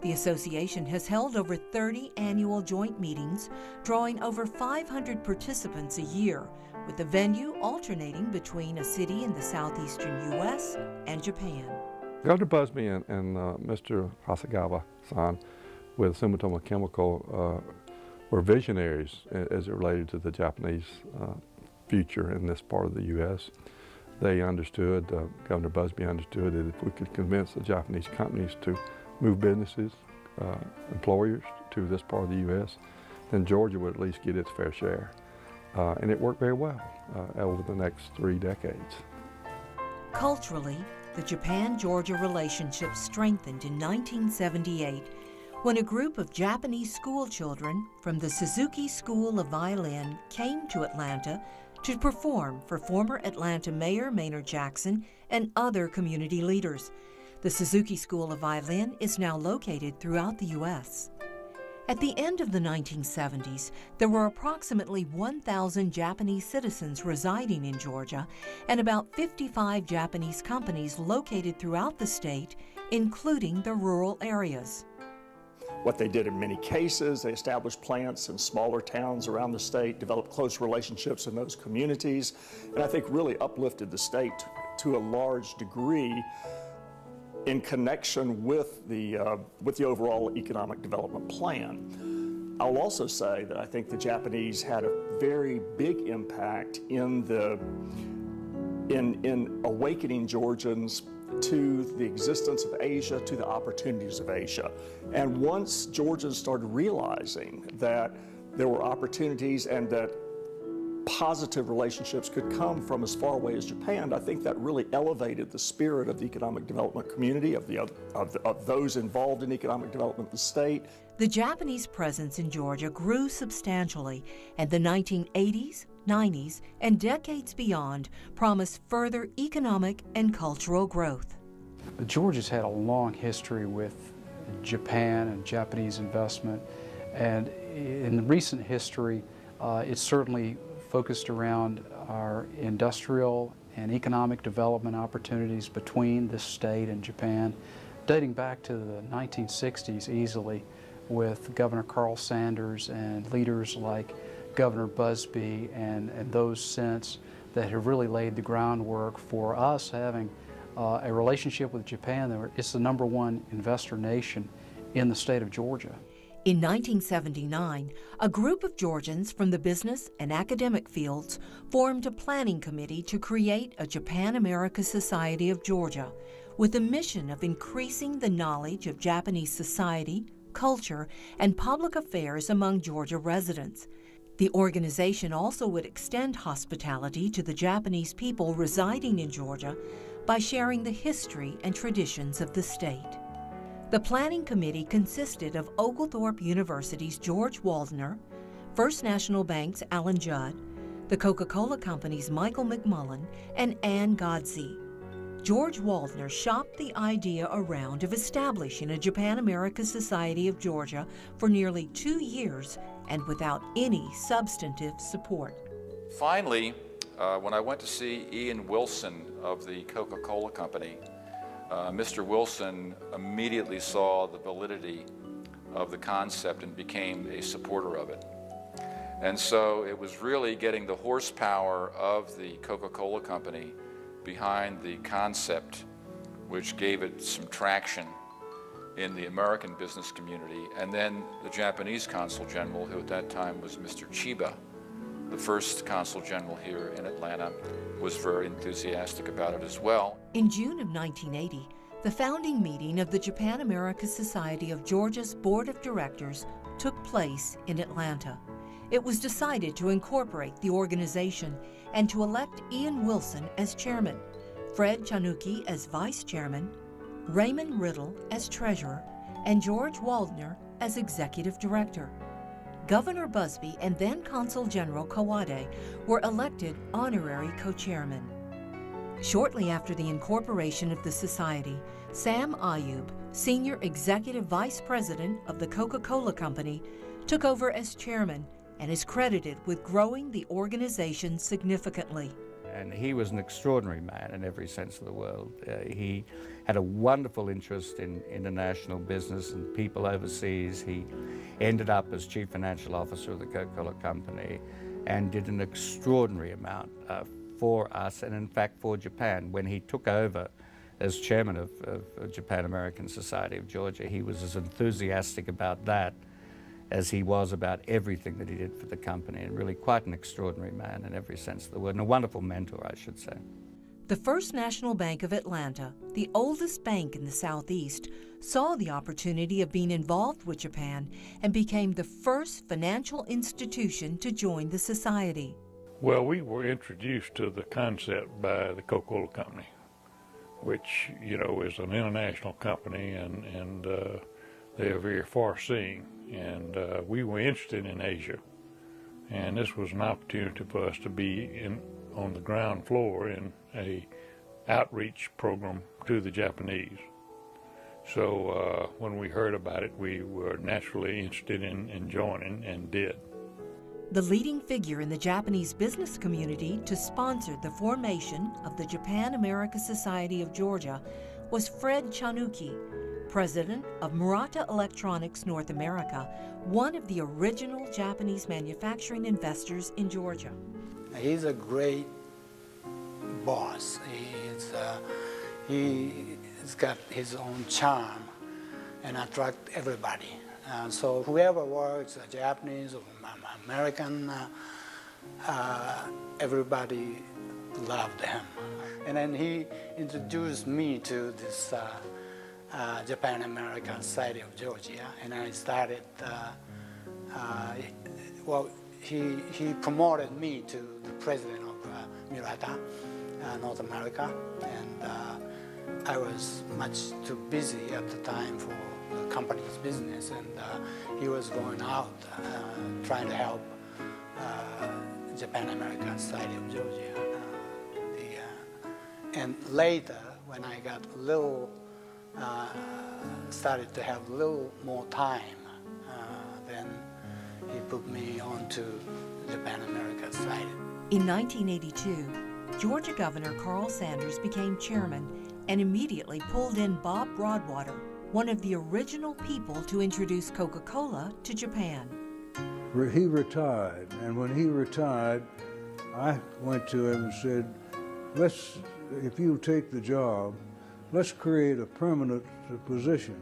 The association has held over 30 annual joint meetings, drawing over 500 participants a year, with the venue alternating between a city in the southeastern U.S. and Japan. Governor Busby and Mr. Hasegawa-san with Sumitomo Chemical were visionaries as it related to the Japanese future in this part of the U.S. They understood, Governor Busby understood that if we could convince the Japanese companies to move businesses, employers to this part of the U.S., then Georgia would at least get its fair share. And it worked very well over the next 3 decades. Culturally, the Japan-Georgia relationship strengthened in 1978 when a group of Japanese school children from the Suzuki School of Violin came to Atlanta to perform for former Atlanta Mayor Maynard Jackson and other community leaders. The Suzuki School of Violin is now located throughout the U.S. At the end of the 1970s, there were approximately 1,000 Japanese citizens residing in Georgia and about 55 Japanese companies located throughout the state, including the rural areas. What they did in many cases, they established plants in smaller towns around the state, developed close relationships in those communities, and I think really uplifted the state to a large degree in connection with the overall economic development plan. I'll also say that I think the Japanese had a very big impact in awakening Georgians to the existence of Asia, to the opportunities of Asia. And once Georgians started realizing that there were opportunities and that positive relationships could come from as far away as Japan, I think that really elevated the spirit of the economic development community, of those involved in economic development of the state. The Japanese presence in Georgia grew substantially, and the 1980s, 90s, and decades beyond promised further economic and cultural growth. Georgia's had a long history with Japan and Japanese investment, and in recent history, it's certainly focused around our industrial and economic development opportunities between this state and Japan, dating back to the 1960s easily, with Governor Carl Sanders and leaders like Governor Busby and those since that have really laid the groundwork for us having a relationship with Japan. It's the #1 investor nation in the state of Georgia. In 1979, a group of Georgians from the business and academic fields formed a planning committee to create a Japan-America Society of Georgia with the mission of increasing the knowledge of Japanese society, culture, and public affairs among Georgia residents. The organization also would extend hospitality to the Japanese people residing in Georgia by sharing the history and traditions of the state. The planning committee consisted of Oglethorpe University's George Waldner, First National Bank's Alan Judd, the Coca-Cola Company's Michael McMullen, and Ann Godsey. George Waldner shopped the idea around of establishing a Japan-America Society of Georgia for nearly 2 years and without any substantive support. Finally, when I went to see Ian Wilson of the Coca-Cola Company, Mr. Wilson immediately saw the validity of the concept and became a supporter of it. And so it was really getting the horsepower of the Coca-Cola Company behind the concept, which gave it some traction in the American business community. And then the Japanese Consul General, who at that time was Mr. Chiba, the first Consul General here in Atlanta, was very enthusiastic about it as well. In June of 1980, the founding meeting of the Japan-America Society of Georgia's Board of Directors took place in Atlanta. It was decided to incorporate the organization and to elect Ian Wilson as chairman, Fred Chanuki as vice chairman, Raymond Riddle as treasurer, and George Waldner as executive director. Governor Busby and then Consul General Kawade were elected honorary co-chairmen. Shortly after the incorporation of the society, Sam Ayub, senior executive vice president of the Coca-Cola Company, took over as chairman and is credited with growing the organization significantly. And he was an extraordinary man in every sense of the word. He had a wonderful interest in international business and people overseas. He ended up as Chief Financial Officer of the Coca-Cola Company and did an extraordinary amount for us and in fact for Japan. When he took over as chairman of Japan American Society of Georgia, he was as enthusiastic about that as he was about everything that he did for the company, and really quite an extraordinary man in every sense of the word, and a wonderful mentor, I should say. The First National Bank of Atlanta, the oldest bank in the Southeast, saw the opportunity of being involved with Japan and became the first financial institution to join the society. Well, we were introduced to the concept by the Coca-Cola Company, which, you know, is an international company, and they are very far-seeing. And we were interested in Asia, and this was an opportunity for us to be on the ground floor in a outreach program to the Japanese. So when we heard about it, we were naturally interested in joining, and did. The leading figure in the Japanese business community to sponsor the formation of the Japan-America Society of Georgia was Fred Chanuki, president of Murata Electronics North America, one of the original Japanese manufacturing investors in Georgia. He's a great boss. He's got his own charm and attract everybody. So whoever works, Japanese or American, everybody loved him. And then he introduced me to this Japan American Society of Georgia, and I started, he promoted me to the president of Murata, North America, and I was much too busy at the time for the company's business, and he was going out trying to help Japan American Society of Georgia. And later, when I got a little, started to have a little more time, then he put me on to Japan American Society. In 1982, Georgia Governor Carl Sanders became chairman and immediately pulled in Bob Broadwater, one of the original people to introduce Coca-Cola to Japan. He retired, and when he retired, I went to him and said, if you'll take the job, let's create a permanent position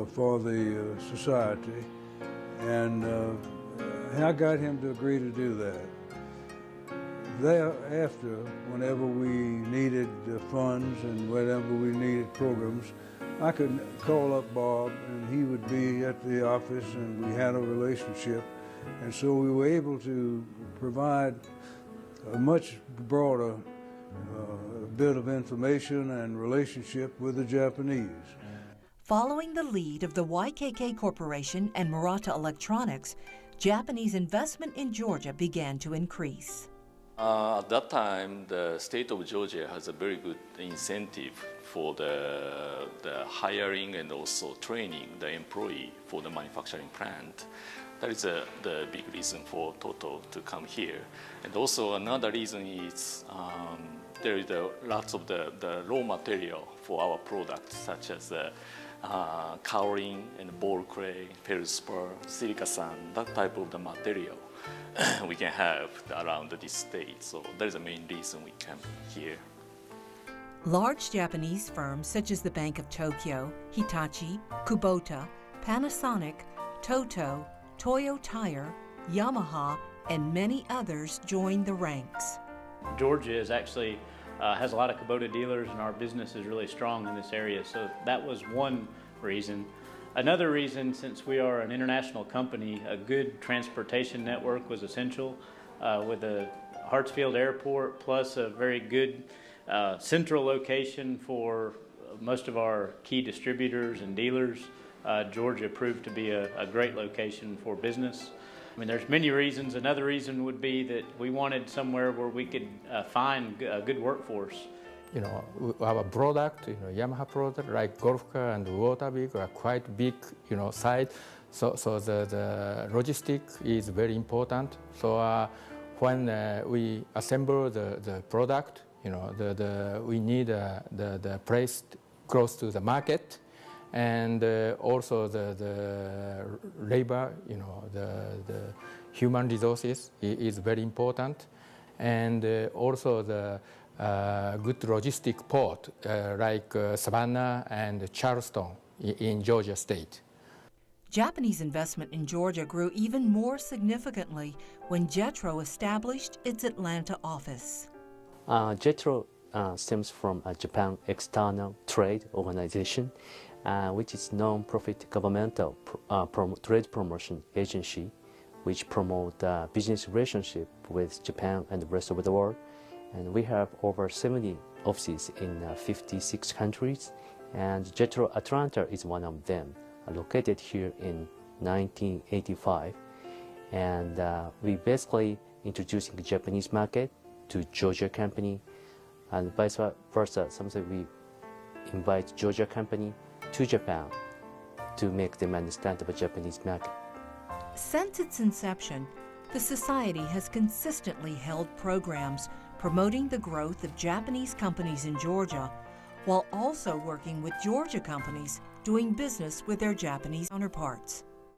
for the society. And I got him to agree to do that. Thereafter, whenever we needed funds and whenever we needed programs, I could call up Bob and he would be at the office, and we had a relationship. And so we were able to provide a much broader bit of information and relationship with the Japanese. Following the lead of the YKK Corporation and Murata Electronics, Japanese investment in Georgia began to increase. At that time, the state of Georgia has a very good incentive for the hiring and also training the employee for the manufacturing plant. That is the big reason for Toto to come here. And also another reason is there is lots of the raw material for our products, such as cowling and ball clay, feldspar, silica sand, that type of the material we can have around this state. So that is the main reason we come here. Large Japanese firms such as the Bank of Tokyo, Hitachi, Kubota, Panasonic, Toto, Toyo Tire, Yamaha, and many others joined the ranks. Georgia is actually has a lot of Kubota dealers, and our business is really strong in this area, so that was one reason. Another reason, since we are an international company, a good transportation network was essential with the Hartsfield Airport, plus a very good central location for most of our key distributors and dealers. Georgia proved to be a great location for business. I mean, there's many reasons. Another reason would be that we wanted somewhere where we could find a good workforce. You know, our product, Yamaha product, like golf car and water vehicle are quite big, side. So the logistic is very important. So when we assemble the product, you know, we need the place close to the market, and also the labor, you know, the human resources is very important, and also the good logistic port like Savannah and Charleston in Georgia State. Japanese investment in Georgia grew even more significantly when JETRO established its Atlanta office. JETRO stems from a Japan External Trade Organization, which is non-profit governmental trade promotion agency, which promote business relationship with Japan and the rest of the world. And we have over 70 offices in 56 countries, and JETRO Atlanta is one of them, located here in 1985. And we basically introducing the Japanese market to Georgia company, and vice versa. Sometimes we invite Georgia company to Japan to make them understand the Japanese market. Since its inception, the Society has consistently held programs promoting the growth of Japanese companies in Georgia, while also working with Georgia companies doing business with their Japanese counterparts.